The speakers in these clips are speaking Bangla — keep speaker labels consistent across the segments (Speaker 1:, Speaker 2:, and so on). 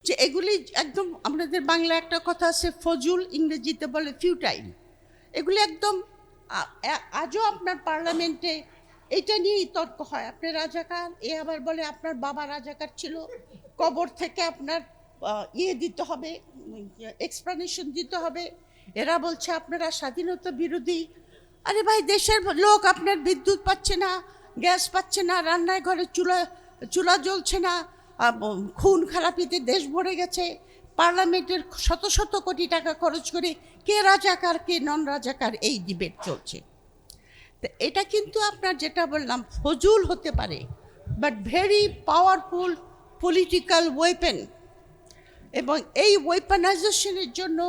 Speaker 1: যে এগুলি একদম আমাদের বাংলা একটা কথা আছে ফজুল, ইংরেজিতে বলে ফিউটাইল। এগুলি একদম আজও আপনার পার্লামেন্টে এটা নিয়েই তর্ক হয়। আপনি রাজাকার, এ আবার বলে আপনার বাবা রাজাকার ছিল, কবর থেকে আপনার দিতে হবে, এক্সপ্লানেশন দিতে হবে। এরা বলছে আপনারা স্বাধীনতা বিরোধী। আরে ভাই, দেশের লোক আপনার বিদ্যুৎ পাচ্ছে না, গ্যাস পাচ্ছে না, রান্নায় ঘরে চুলা জ্বলছে না, খুন খারাপিতে দেশ ভরে গেছে। পার্লামেন্টের শত শত কোটি টাকা খরচ করে কে রাজাকার কে নন রাজাকার এই ডিবেট চলছে। তো এটা কিন্তু আপনার যেটা বললাম ফজুল হতে পারে, but very powerful political weapon. এবং এই ওয়েপনাইজেশনের জন্য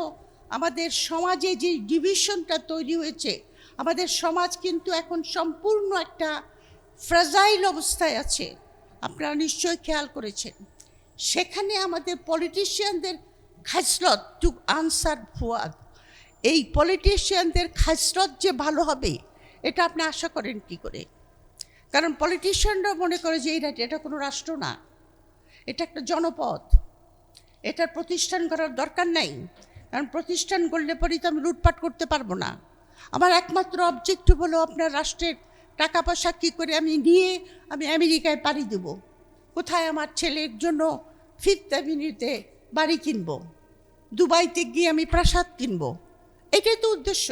Speaker 1: আমাদের সমাজে যে ডিভিশনটা তৈরি হয়েছে, আমাদের সমাজ কিন্তু এখন সম্পূর্ণ একটা ফ্রাজাইল অবস্থায় আছে। আপনারা নিশ্চয়ই খেয়াল করেছেন। সেখানে আমাদের পলিটিশিয়ানদের খাসরত টু আনসার ফুয়াদ, এই পলিটিশিয়ানদের খাসরত যে ভালো হবে এটা আপনি আশা করেন কি করে? কারণ পলিটিশিয়ানরা মনে করে যে এটা কোনো রাষ্ট্র না, এটা একটা জনপদ, এটার প্রতিষ্ঠান করার দরকার নাই। কারণ প্রতিষ্ঠান করলে পরেই তো আমি লুটপাট করতে পারবো না। আমার একমাত্র অবজেক্টিভ হলো আপনার রাষ্ট্রের টাকা পয়সা কী করে আমি নিয়ে আমি আমেরিকায় পাড়ি দেব, কোথায় আমার ছেলের জন্য ফিফথ অ্যাভিনিউতে বাড়ি কিনবো, দুবাইতে গিয়ে আমি প্রাসাদ কিনবো, এটাই তো উদ্দেশ্য।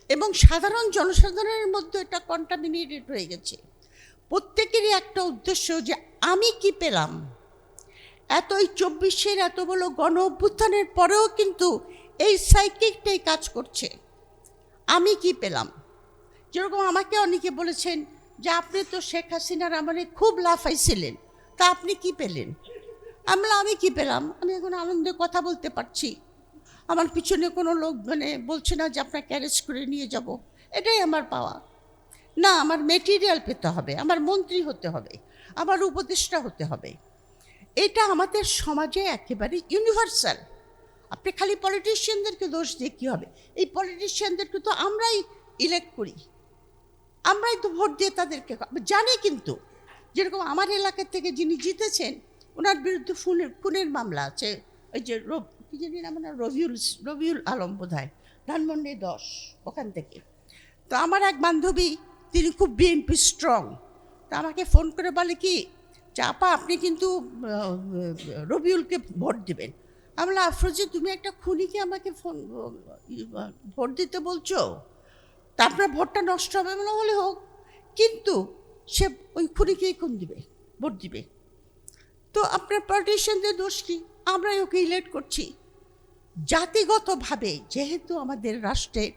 Speaker 1: এবং সাধারণ জনসাধারণের মধ্যে এটা কন্টামিনেটেড হয়ে গেছে। প্রত্যেকেরই একটা উদ্দেশ্য যে আমি কি পেলাম। এই 24-এর এত বড় গণ অভ্যুত্থানের পরেও কিন্তু এই সাইকিকটাই কাজ করছে, আমি কি পেলাম। যেরকম আমাকে অনেকে বলেছেন যে আপনি তো শেখ হাসিনার আমলে খুব লাফাইছিলেন, তা আপনি কি পেলেন? আমি কি পেলাম? আমি এখন আনন্দে কথা বলতে পারছি, আমার পিছনে কোনো লোক বলছে না যে আপনাকে অ্যারেস্ট করে নিয়ে যাব। এটাই আমার পাওয়া না। আমার মেটেরিয়াল পেতে হবে, আমার মন্ত্রী হতে হবে, আমার উপদেষ্টা হতে হবে। এটা আমাদের সমাজে একেবারে ইউনিভার্সাল। আপনি খালি পলিটিশিয়ানদেরকে দোষ দিয়ে কী হবে? এই পলিটিশিয়ানদেরকে তো আমরাই ইলেক্ট করি, আমরাই তো ভোট দিয়ে তাদেরকে জানি। কিন্তু যেরকম আমার এলাকা থেকে যিনি জিতেছেন ওনার বিরুদ্ধে খুনের মামলা আছে। ওই যে কি জানি না, মানে রবিউল আলম বোধহয়, ধানমন্ডি 10 ওখান থেকে। তো আমার এক বান্ধবী, তিনি খুব বিএনপি স্ট্রং, তা আমাকে ফোন করে বলে কি চাপা আপনি কিন্তু রবিউলকে ভোট দেবেন। আমি বললাম আফরোজি, তুমি একটা খুনিকে আমাকে ভোট দিতে বলছো, তা আপনার ভোটটা নষ্ট হবে মনে হলে হোক, কিন্তু সে ওই খুনিকেই ভোট দিবে। তো আপনার পলিটিশিয়ানদের দোষ কি? আমরাই ওকে ইলেক্ট করছি। জাতিগতভাবে যেহেতু আমাদের রাষ্ট্রের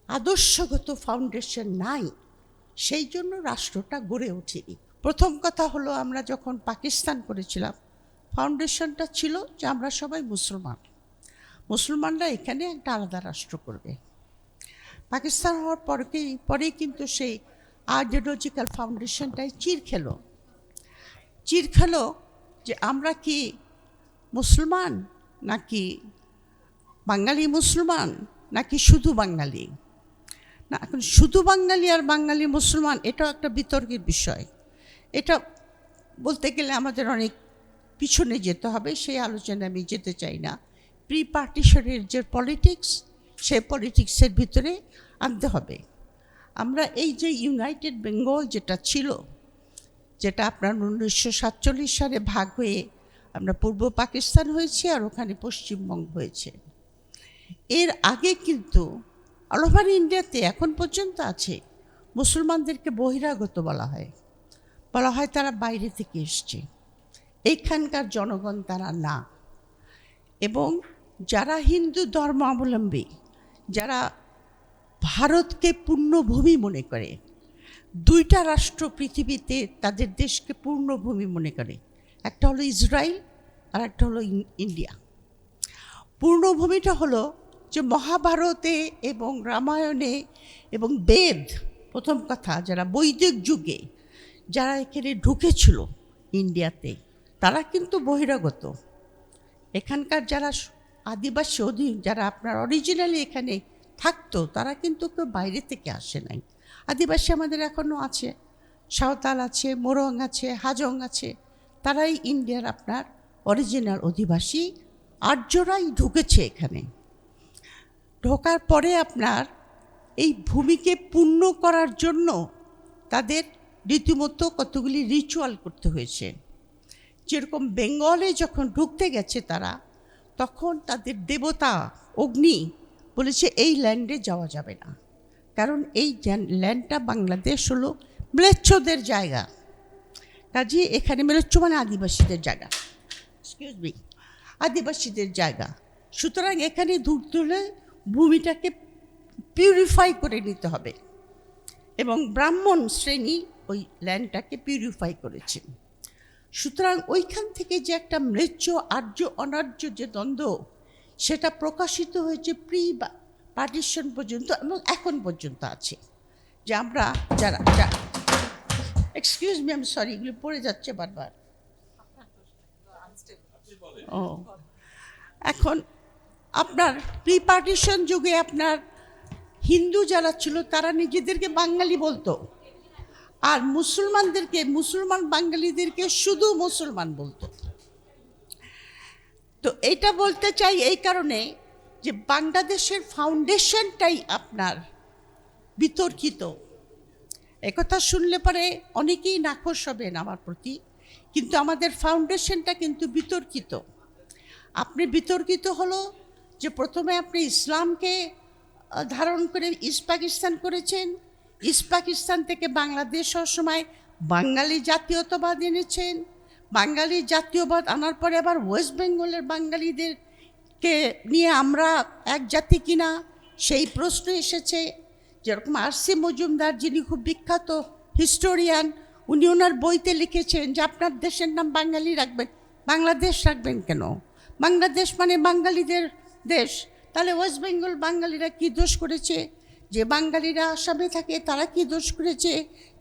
Speaker 1: আদর্শগত ফাউন্ডেশন নাই, সেই জন্য রাষ্ট্রটা গড়ে ওঠেনি। প্রথম কথা হলো, আমরা যখন পাকিস্তান করেছিলাম ফাউন্ডেশনটা ছিল যে আমরা সবাই মুসলমানরা এখানে একটা আলাদা রাষ্ট্র করবে। পাকিস্তান হওয়ার পরেই কিন্তু সেই আইডিওলজিক্যাল ফাউন্ডেশনটাই চির খেলো যে আমরা কি মুসলমান নাকি বাঙালি মুসলমান নাকি শুধু বাঙালি। না, এখন শুধু বাঙালি আর বাঙালি মুসলমান এটাও একটা বিতর্কের বিষয়। এটা বলতে গেলে আমাদের অনেক পিছনে যেতে হবে, সেই আলোচনায় আমি যেতে চাই না। প্রি পার্টিশনের যে পলিটিক্স, সেই পলিটিক্সের ভিতরে আনতে হবে। আমরা এই যে ইউনাইটেড বেঙ্গল যেটা ছিল, যেটা আপনার 1947 সালে ভাগ হয়ে আমরা পূর্ব পাকিস্তান হয়েছি আর ওখানে পশ্চিমবঙ্গ হয়েছে। এর আগে কিন্তু অল ওভার ইন্ডিয়াতে এখন পর্যন্ত আছে মুসলমানদেরকে বহিরাগত বলা হয় তারা বাইরে থেকে এসছে, এইখানকার জনগণ তারা না। এবং যারা হিন্দু ধর্মাবলম্বী, যারা ভারতকে পূর্ণভূমি মনে করে, দুইটা রাষ্ট্র পৃথিবীতে তাদের দেশকে পূর্ণভূমি মনে করে, একটা হলো ইসরায়েল আর একটা হলো ইন্ডিয়া। পূর্ণভূমিটা হলো যে মহাভারতে এবং রামায়ণে এবং বেদ, প্রথম কথা যারা বৈদিক যুগে যারা এখানে ঢুকেছিল ইন্ডিয়াতে, তারা কিন্তু বহিরাগত। এখানকার যারা আদিবাসী যারা আপনার অরিজিনালি এখানে থাকতো, তারা কিন্তু কেউ বাইরে থেকে আসে নাই। আদিবাসী আমাদের এখনও আছে, সাঁওতাল আছে, মোরং আছে, হাজং আছে, তারাই ইন্ডিয়ার আপনার অরিজিনাল অধিবাসী আর্যরাই ঢুকেছে এখানে। ঢোকার পরে আপনার এই ভূমিকে পূর্ণ করার জন্য তাদের রীতিমতো কতগুলি রিচুয়াল করতে হয়েছে। যেরকম বেঙ্গলে যখন ঢুকতে গেছে তারা, তখন তাদের দেবতা অগ্নি বলেছে এই ল্যান্ডে যাওয়া যাবে না, কারণ এই ল্যান্ডটা বাংলাদেশ হলো ম্লেচ্ছদের জায়গা। কাজে এখানে ম্লেচ্ছ মানে আদিবাসীদের জায়গা, এক্সকিউজ মি, আদিবাসীদের জায়গা। সুতরাং এখানে ঢুকতে হলে ভূমিটাকে পিউরিফাই করে নিতে হবে, এবং ব্রাহ্মণ শ্রেণী ওই ল্যান্ডটাকে পিউরিফাই করেছে। সুতরাং ওইখান থেকে যে একটা ম্লেচ্ছ আর্য অনার্য যে দ্বন্দ্ব, সেটা প্রকাশিত হয়েছে প্রি পার্টিশন পর্যন্ত এবং এখন পর্যন্ত আছে। যে আমরা যারা এক্সকিউজ মি, আমি সরি, এগুলো পড়ে যাচ্ছে বারবার। ও, এখন আপনার প্রি পার্টিশন যুগে আপনার হিন্দু যারা ছিল তারা নিজেদেরকে বাঙালি বলতো, আর মুসলমান বাঙালিদেরকে শুধু মুসলমান বলতো। তো এটা বলতে চাই এই কারণে যে বাংলাদেশের ফাউন্ডেশনটাই আপনার বিতর্কিত। একথা শুনলে পরে অনেকেই নাখোশ হবেন আমার প্রতি, কিন্তু আমাদের ফাউন্ডেশনটা কিন্তু বিতর্কিত। আপনি বিতর্কিত হলো যে প্রথমে আপনি ইসলামকে ধারণ করে ইস্ট পাকিস্তান করেছেন, ইস্ট পাকিস্তান থেকে বাংলাদেশ হওয়ার সময় বাঙালি জাতীয়তাবাদ এনেছেন, বাঙালি জাতীয়বাদ আনার পরে আবার ওয়েস্ট বেঙ্গলের বাঙালিদেরকে নিয়ে আমরা এক জাতি কিনা সেই প্রশ্ন এসেছে। যেরকম আর.সি. মজুমদার, যিনি খুব বিখ্যাত হিস্টোরিয়ান, উনি ওনার বইতে লিখেছেন যে আপনার দেশের নাম বাঙালি রাখবেন, বাংলাদেশ রাখবেন কেন? বাংলাদেশ মানে বাঙালিদের দেশ। তাহলে ওয়েস্ট বেঙ্গল বাঙালিরা কী দোষ করেছে? যে বাঙালিরা আসামে থাকে তারা কি দোষ করেছে?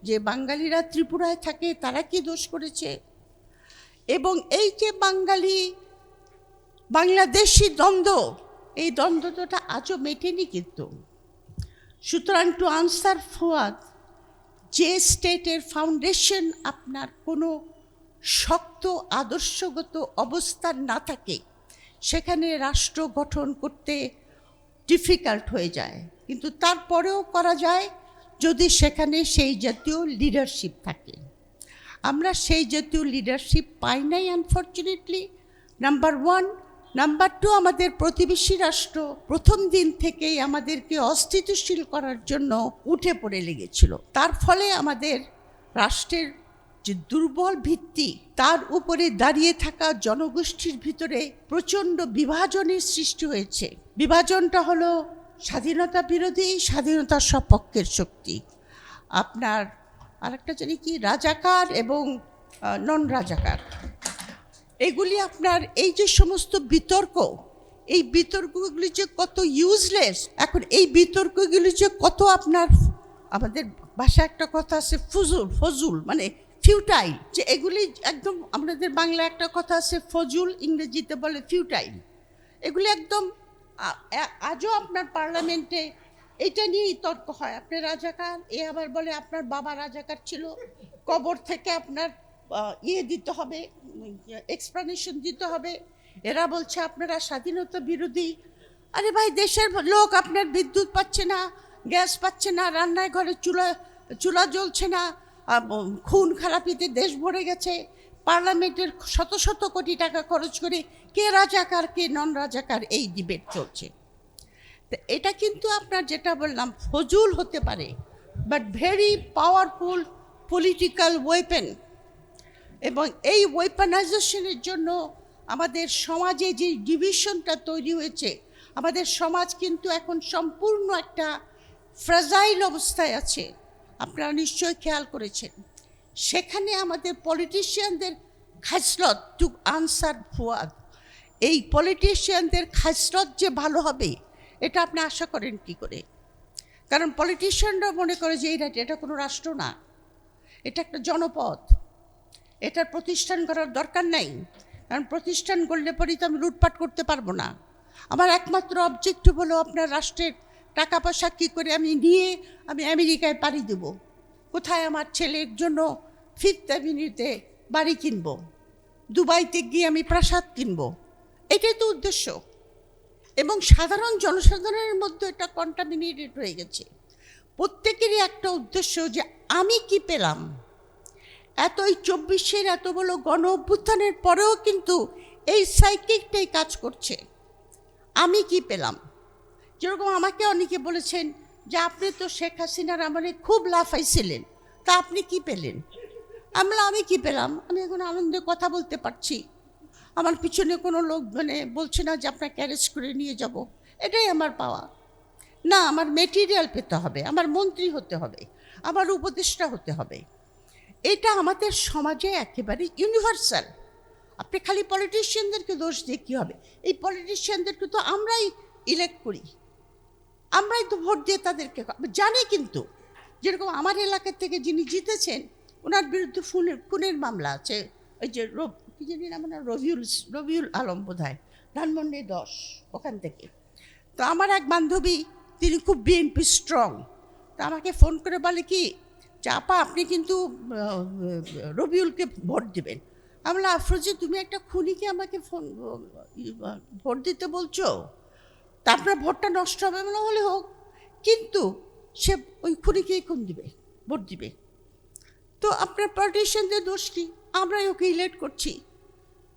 Speaker 1: যে বাঙালিরা ত্রিপুরায় থাকে তারা কি দোষ করেছে? এবং এই যে বাংলাদেশি দ্বন্দ্ব, এই দ্বন্দ্বটা আজও মেটেনি কিন্তু। সুতরাং টু আনসার ফুয়াদ, যে স্টেটের ফাউন্ডেশন আপনার কোনো শক্ত আদর্শগত অবস্থান না থাকে, সেখানে রাষ্ট্র গঠন করতে ডিফিকাল্ট হয়ে যায়। কিন্তু তারপরেও করা যায় যদি সেখানে সেই জাতীয় লিডারশিপ থাকে। আমরা সেই জাতীয় লিডারশিপ পাই নাই unfortunately, number one. Number two, আমাদের প্রতিবেশী রাষ্ট্র প্রথম দিন থেকেই আমাদেরকে অস্থিতিশীল করার জন্য উঠে পড়ে লেগেছিল। তার ফলে আমাদের রাষ্ট্রের যে দুর্বল ভিত্তি, তার উপরে দাঁড়িয়ে থাকা জনগোষ্ঠীর ভিতরে প্রচণ্ড বিভাজনের সৃষ্টি হয়েছে। বিভাজনটা হলো স্বাধীনতা বিরোধী, স্বাধীনতার সপক্ষের শক্তি। আপনার আরেকটা জানি কি, রাজাকার এবং নন রাজাকার, এগুলি আপনার এই যে সমস্ত বিতর্ক, এই বিতর্কগুলি যে কত ইউজলেস। এখন এই বিতর্কগুলি যে কত আপনার, আমাদের ভাষায় একটা কথা আছে ফজুল মানে ফিউটাইল, যে এগুলি একদম, আমাদের বাংলা একটা কথা আছে ফজুল, ইংরেজিতে বলে ফিউটাইল। এগুলি একদম আজও আপনার পার্লামেন্টে এটা নিয়েই তর্ক হয়। আপনি রাজাকার, এ আবার বলে আপনার বাবা রাজাকার ছিল, কবর থেকে আপনার দিতে হবে, এক্সপ্লানেশন দিতে হবে। এরা বলছে আপনারা স্বাধীনতা বিরোধী। আরে ভাই, দেশের লোক আপনার বিদ্যুৎ পাচ্ছে না, গ্যাস পাচ্ছে না, রান্নায় ঘরে চুলা জ্বলছে না, খুন খারাপিতে দেশ ভরে গেছে। পার্লামেন্টের শত শত কোটি টাকা খরচ করে কে রাজাকার কে নন রাজাকার এই ডিবেট চলছে। তো এটা কিন্তু আপনার যেটা বললাম ফজুল হতে পারে, but very powerful political weapon. এবং এই ওয়েপনাইজেশনের জন্য আমাদের সমাজে যে ডিভিশনটা তৈরি হয়েছে, আমাদের সমাজ কিন্তু এখন সম্পূর্ণ একটা ফ্রাজাইল অবস্থায় আছে। আপনারা নিশ্চয়ই খেয়াল করেছেন। সেখানে আমাদের পলিটিশিয়ানদের খাসলত, টু আনসার ফুয়াদ, এই পলিটিশিয়ানদের খাসলত যে ভালো হবে এটা আপনি আশা করেন কি করে? কারণ পলিটিশিয়ানরা মনে করে যে এটা কোনো রাষ্ট্র না, এটা একটা জনপদ, এটার প্রতিষ্ঠান করার দরকার নাই। কারণ প্রতিষ্ঠান করলে পরেই তো আমি লুটপাট করতে পারবো না। আমার একমাত্র অবজেক্টিভ হলো আপনার রাষ্ট্রের টাকা পয়সা কী করে আমি নিয়ে আমি আমেরিকায় পাড়ি দেব, কোথায় আমার ছেলের জন্য ফিফথ অ্যাভিনিউতে বাড়ি কিনবো। দুবাইতে গিয়ে আমি প্রাসাদ কিনব, এটাই তো উদ্দেশ্য। এবং সাধারণ জনসাধারণের মধ্যে এটা কন্টামিনেটেড হয়ে গেছে। প্রত্যেকেরই একটা উদ্দেশ্য যে আমি কি পেলাম। এই 24-এর এত বড় গণ অভ্যুত্থানের পরেও কিন্তু এই সাইকিকটাই কাজ করছে, আমি কি পেলাম। যেরকম আমাকে অনেকে বলেছেন যে আপনি তো শেখ হাসিনার আমলে খুব লাফাইছিলেন, তা আপনি কি পেলেন। আমি কি পেলাম, আমি এখন আনন্দে কথা বলতে পারছি, আমার পিছনে কোনো লোক বলছে না যে আপনাকে অ্যারেস্ট করে নিয়ে যাব, এটাই আমার পাওয়া। না, আমার মেটেরিয়াল পেতে হবে, আমার মন্ত্রী হতে হবে, আমার উপদেষ্টা হতে হবে। এটা আমাদের সমাজে একেবারে ইউনিভার্সাল। আপনি খালি পলিটিশিয়ানদেরকে দোষ দিয়ে কী হবে, এই পলিটিশিয়ানদেরকে তো আমরাই ইলেক্ট করি, আমরাই তো ভোট দিয়ে তাদেরকে জানি। কিন্তু যেরকম আমার এলাকা থেকে যিনি জিতেছেন, ওনার বিরুদ্ধে খুনের মামলা আছে, ওই যে কি জানি না, মানে রবিউল আলম বোধহয়, ধানমন্ডি 10 ওখান থেকে। তো আমার এক বান্ধবী, তিনি খুব বিএনপি স্ট্রং, তো আমাকে ফোন করে বলে কি যে আপা আপনি কিন্তু রবিউলকে ভোট দেবেন। আমি বললাম আফরোজি, তুমি একটা খুনিকে আমাকে ভোট দিতে বলছো, তা আপনার ভোটটা নষ্ট হবে, মনে হলে হোক, কিন্তু সে ওই খুনিকেই ভোট দিবে। তো আপনার পলিটিশিয়ানদের দোষ কি, আমরাই ওকে ইলেক্ট করছি।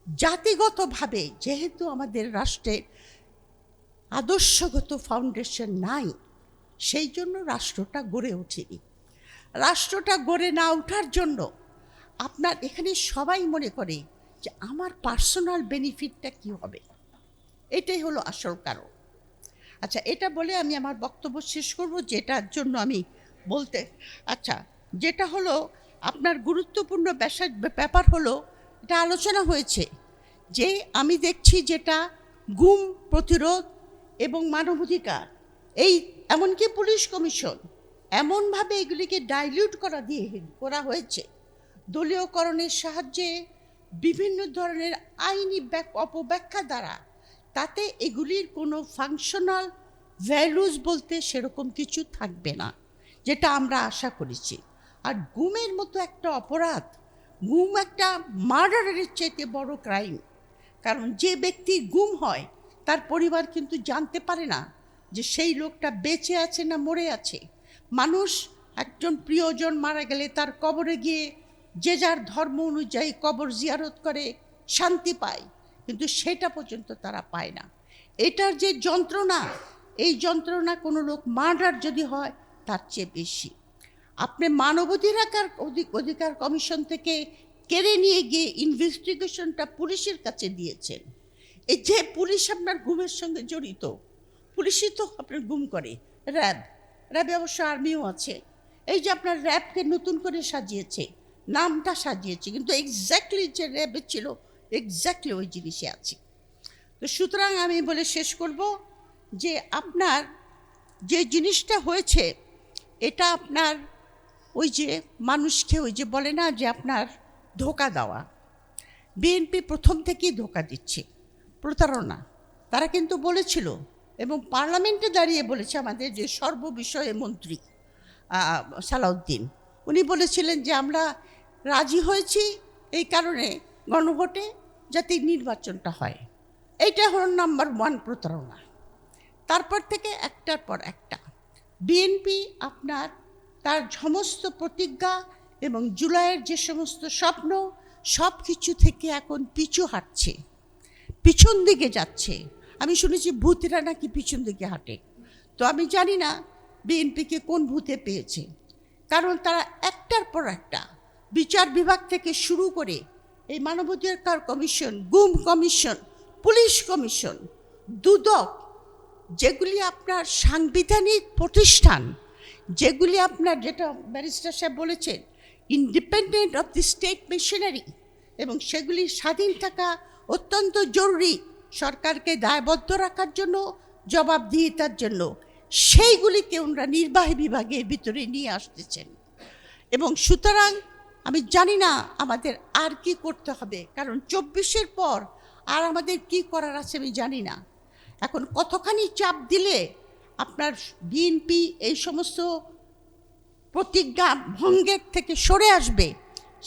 Speaker 1: জাতিগতভাবে যেহেতু আমাদের রাষ্ট্রের আদর্শগত ফাউন্ডেশন নাই, সেই জন্য রাষ্ট্রটা গড়ে ওঠেনি। রাষ্ট্রটা গড়ে না ওঠার জন্য আপনার এখানে সবাই মনে করে যে আমার পার্সোনাল বেনিফিটটা কি হবে, এটাই হলো আসল কারণ। আচ্ছা, এটা বলে আমি আমার বক্তব্য শেষ করব, যেটার জন্য আমি যেটা হলো আপনার গুরুত্বপূর্ণ ব্যাপার হলো, এটা আলোচনা হয়েছে যে আমি দেখছি যেটা গুম প্রতিরোধ এবং মানবাধিকার, এই এমনকি পুলিশ কমিশন এমনভাবে এগুলিকে ডাইলিউট করা হয়েছে দলীয়করণের সাহায্যে, বিভিন্ন ধরনের আইনি অপব্যাখ্যা দ্বারা, তাতে এগুলির কোনো ফাংশনাল ভ্যালুজ বলতে সেরকম কিছু থাকবে না, যেটা আমরা আশা করেছি। আর গুমের মতো একটা অপরাধ, গুম একটা মার্ডারের চাইতে বড় ক্রাইম। কারণ যে ব্যক্তি গুম হয় তার পরিবার কিন্তু জানতে পারে না যে সেই লোকটা বেঁচে আছে না মরে আছে। মানুষ একজন প্রিয়জন মারা গেলে তার কবরে গিয়ে যে যার ধর্ম অনুযায়ী কবর জিয়ারত করে, শান্তি পায়, কিন্তু সেটা পর্যন্ত তারা পায় না। এটার যে যন্ত্রণা, এই যন্ত্রণা কোনো লোক মার্ডার যদি হয় তার চেয়ে বেশি। আপনি অধিকার কমিশন থেকে কেড়ে নিয়ে গিয়ে ইনভেস্টিগেশনটা পুলিশের কাছে দিয়েছেন। এই যে পুলিশ আপনার গুমের সঙ্গে জড়িত, পুলিশই তো আপনার গুম করে। র্যাবে অবশ্য আর্মিও আছে। এই যে আপনার র্যাবকে নতুন করে সাজিয়েছে, নামটা সাজিয়েছে, কিন্তু এক্স্যাক্টলি যে র্যাবে ছিল এক্স্যাক্টলি ওই জিনিসে আছে। তো সুতরাং আমি বলে শেষ করব যে আপনার যে জিনিসটা হয়েছে, এটা আপনার ওই যে মানুষকে ওই যে বলে না যে আপনার ধোঁকা দেওয়া। বিএনপি প্রথম থেকেই ধোঁকা দিচ্ছে, প্রতারণা। তারা কিন্তু বলেছিল এবং পার্লামেন্টে দাঁড়িয়ে বলেছে, আমাদের যে সর্ববিষয়ে মন্ত্রী সালাউদ্দিন, উনি বলেছিলেন যে আমরা রাজি হয়েছি এই কারণে গণভোটে যাতে নির্বাচনটা হয়। এইটা হল নাম্বার 1 প্রতারণা। তারপর থেকে একটার পর একটা বিএনপি আপনার তার সমস্ত প্রতিজ্ঞা এবং জুলাইয়ের যে সমস্ত স্বপ্ন, সব কিছু থেকে এখন পিছু হাঁটছে, পিছন দিকে যাচ্ছে। আমি শুনেছি ভূতেরা নাকি পিছন দিকে হাঁটে। তো আমি জানি না বিএনপিকে কোন ভূতে পেয়েছে, কারণ তারা একটার পর একটা বিচার বিভাগ থেকে শুরু করে এই মানবাধিকার কমিশন, গুম কমিশন, পুলিশ কমিশন, দুদক, যেগুলি আপনার সাংবিধানিক প্রতিষ্ঠান, যেগুলি আপনার, যেটা ব্যারিস্টার সাহেব বলেছেন, independent of the state machinery, এবং সেগুলি স্বাধীন থাকা অত্যন্ত জরুরি সরকারকে দায়বদ্ধ রাখার জন্য, জবাবদিহিতার জন্য, সেইগুলিকে ওনারা নির্বাহী বিভাগের ভিতরে নিয়ে আসতেছেন। এবং সুতরাং আমি জানি না আমাদের আর কি করতে হবে, কারণ 24-এর পর আর আমাদের কি করার আছে আমি জানি না। এখন কতখানি চাপ দিলে আপনার বিএনপি এই সমস্ত প্রতিজ্ঞা ভঙ্গের থেকে সরে আসবে,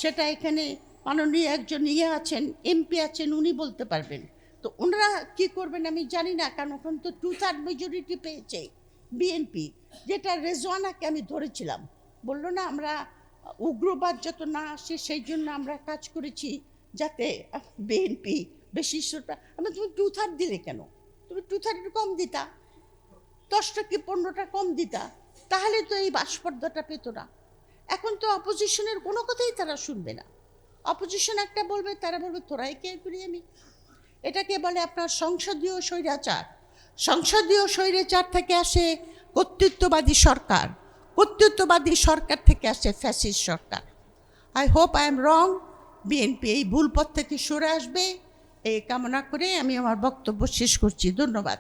Speaker 1: সেটা এখানে মাননীয় একজন আছেন, এমপি আছেন, উনি বলতে পারবেন। তো ওনারা কি করবেন আমি জানি না, কারণ ওখানে তো 2/3 মেজরিটি পেয়েছে বিএনপি, যেটা রেজওয়ানাকে আমি ধরেছিলাম, বললো না আমরা উগ্রবাদ যত না আসে সেই জন্য আমরা কাজ করেছি যাতে বিএনপি বেশি আমি, তুমি 2/3 দিলে কেন? তুমি 2/3 কম দিতা, 10টা কি 15টা কম দিতা, তাহলে তো এই বাসপর্দাটা পেত না। এখন তো অপোজিশনের কোনো কথাই তারা শুনবে না। অপোজিশন একটা বলবে, তারা বলবে তোরাই কে করি আমি। এটাকে বলে আপনার সংসদীয় স্বৈরাচার। সংসদীয় স্বৈরাচার থেকে আসে কর্তৃত্ববাদী সরকার, কর্তৃত্ববাদী সরকার থেকে আসে fascist Sarkar. I hope I am wrong. BNP এই ভুল পথ থেকে সরে আসবে এই কামনা করে আমি আমার বক্তব্য শেষ করছি। ধন্যবাদ।